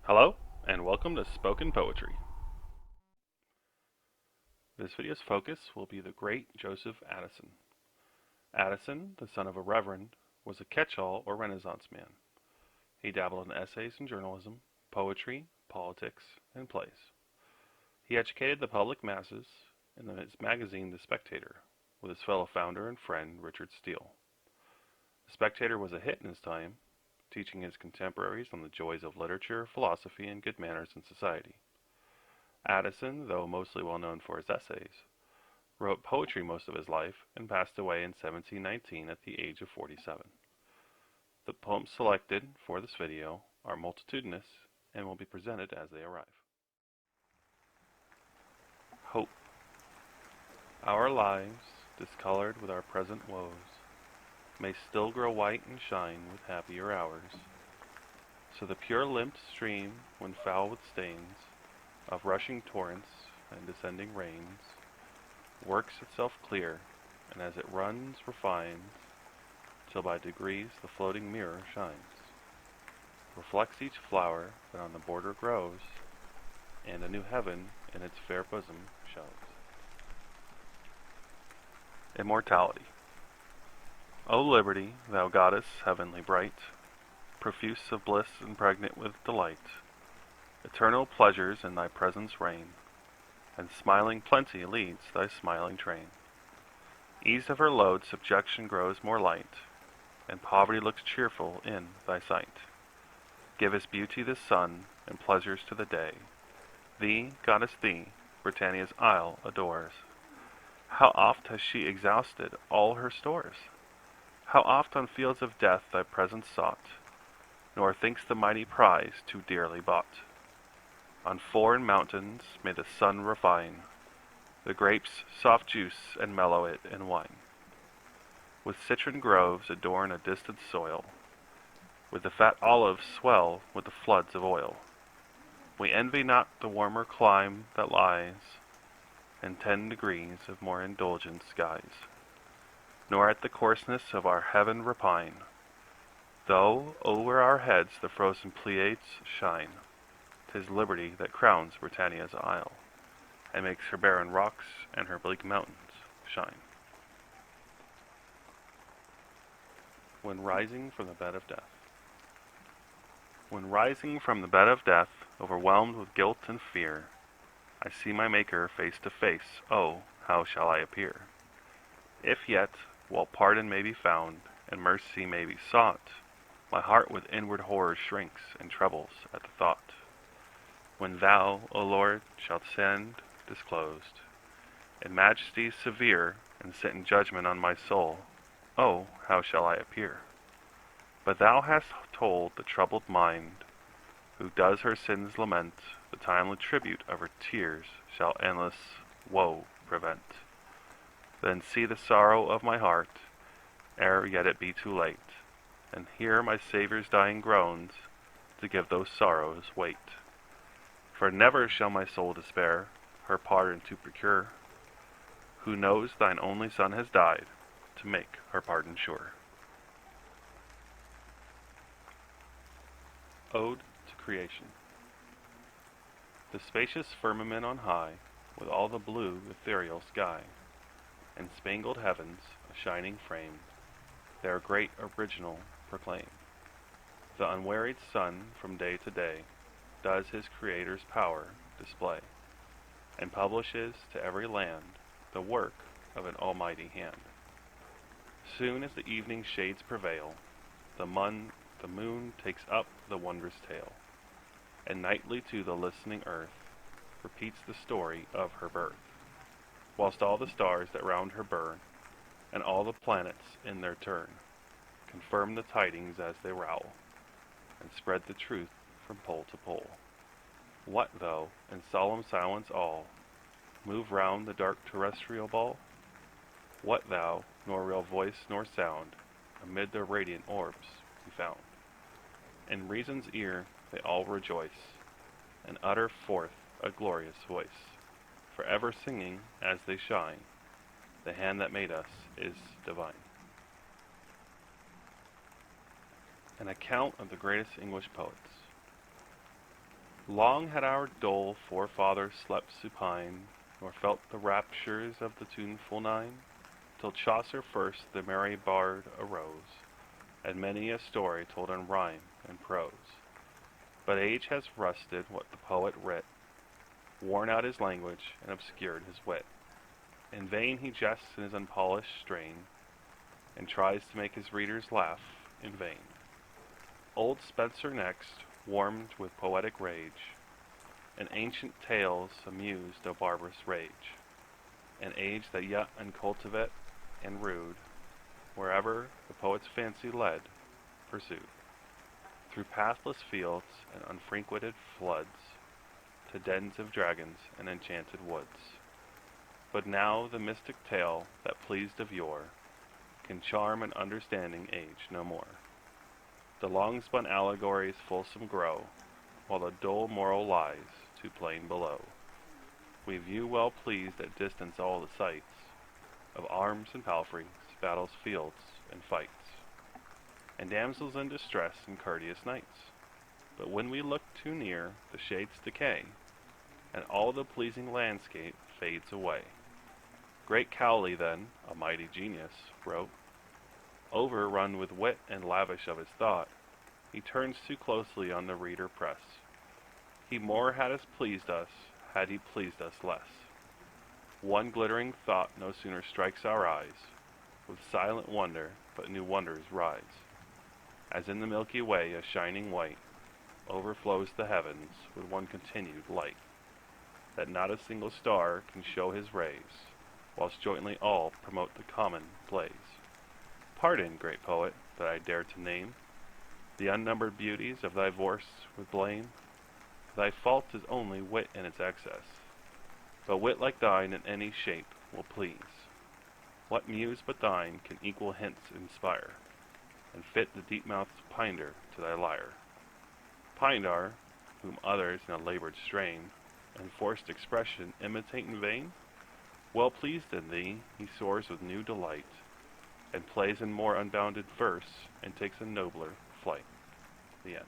Hello, and welcome to Spoken Poetry. This video's focus will be the great Joseph Addison. Addison, the son of a reverend, was a catch-all or Renaissance man. He dabbled in essays and journalism, poetry, politics, and plays. He educated the public masses in his magazine The Spectator with his fellow founder and friend Richard Steele. The Spectator was a hit in his time, teaching his contemporaries on the joys of literature, philosophy, and good manners in society. Addison, though mostly well known for his essays, wrote poetry most of his life and passed away in 1719 at the age of 47. The poems selected for this video are multitudinous and will be presented as they arrive. Hope. Our lives, discolored with our present woes, may still grow white and shine with happier hours. So the pure limped stream, when foul with stains of rushing torrents and descending rains, works itself clear, and as it runs refines, till by degrees the floating mirror shines, reflects each flower that on the border grows, and a new heaven in its fair bosom shows. Immortality. O Liberty, thou goddess heavenly bright, profuse of bliss and pregnant with delight, eternal pleasures in thy presence reign, and smiling plenty leads thy smiling train. Ease of her load subjection grows more light, and poverty looks cheerful in thy sight. Givest beauty the sun, and pleasures to the day. Thee, goddess thee, Britannia's Isle adores. How oft has she exhausted all her stores? How oft on fields of death thy presence sought, nor thinks the mighty prize too dearly bought. On foreign mountains may the sun refine the grape's soft juice and mellow it in wine. With citron groves adorn a distant soil, with the fat olives swell with the floods of oil. We envy not the warmer clime that lies in 10 degrees of more indulgent skies, nor at the coarseness of our heaven repine, though o'er our heads the frozen Pleiades shine. 'Tis liberty that crowns Britannia's Isle, and makes her barren rocks and her bleak mountains shine. When rising from the bed of death. When rising from the bed of death, overwhelmed with guilt and fear, I see my Maker face to face. Oh, how shall I appear? If yet, while pardon may be found, and mercy may be sought, my heart with inward horror shrinks and trembles at the thought. When thou, O Lord, shalt stand disclosed, in majesty severe, and sit in judgment on my soul, oh, how shall I appear? But thou hast told the troubled mind, who does her sins lament, the timely tribute of her tears shall endless woe prevent. Then see the sorrow of my heart, ere yet it be too late, and hear my Saviour's dying groans, to give those sorrows weight. For never shall my soul despair, her pardon to procure, who knows thine only Son has died, to make her pardon sure. Ode to Creation. The spacious firmament on high, with all the blue ethereal sky, and spangled heavens, a shining frame, their great original proclaim. The unwearied sun from day to day does his Creator's power display, and publishes to every land the work of an almighty hand. Soon as the evening shades prevail, the moon takes up the wondrous tale, and nightly to the listening earth repeats the story of her birth, whilst all the stars that round her burn, and all the planets in their turn, confirm the tidings as they rowl, and spread the truth from pole to pole. What though, in solemn silence all, move round the dark terrestrial ball? What thou, nor real voice nor sound, amid the radiant orbs be found? In reason's ear they all rejoice, and utter forth a glorious voice, forever singing as they shine, the hand that made us is divine. An account of the greatest English poets. Long had our dull forefathers slept supine, nor felt the raptures of the tuneful nine, till Chaucer first the merry bard arose, and many a story told in rhyme and prose. But age has rusted what the poet writ, worn out his language and obscured his wit. In vain he jests in his unpolished strain, and tries to make his readers laugh in vain. Old Spenser next, warmed with poetic rage, and ancient tales amused a barbarous rage. An age that yet uncultivate and rude, wherever the poet's fancy led, pursued. Through pathless fields and unfrequented floods, to dens of dragons and enchanted woods. But now the mystic tale that pleased of yore can charm an understanding age no more. The long-spun allegories fulsome grow, while the dull moral lies too plain below. We view well pleased at distance all the sights of arms and palfreys, battles, fields, and fights, and damsels in distress and courteous knights. But when we look too near, the shades decay, and all the pleasing landscape fades away. Great Cowley then, a mighty genius, wrote, overrun with wit and lavish of his thought, he turns too closely on the reader press. He more had pleased us, had he pleased us less. One glittering thought no sooner strikes our eyes, with silent wonder, but new wonders rise. As in the Milky Way a shining white overflows the heavens with one continued light, that not a single star can show his rays, whilst jointly all promote the common blaze. Pardon, great poet, that I dare to name the unnumbered beauties of thy voice with blame. Thy fault is only wit in its excess, but wit like thine in any shape will please. What muse but thine can equal hints inspire, and fit the deep-mouthed Pindar to thy lyre? Pindar, whom others in a labored strain and forced expression imitate in vain, well pleased in thee, he soars with new delight, and plays in more unbounded verse, and takes a nobler flight. The end.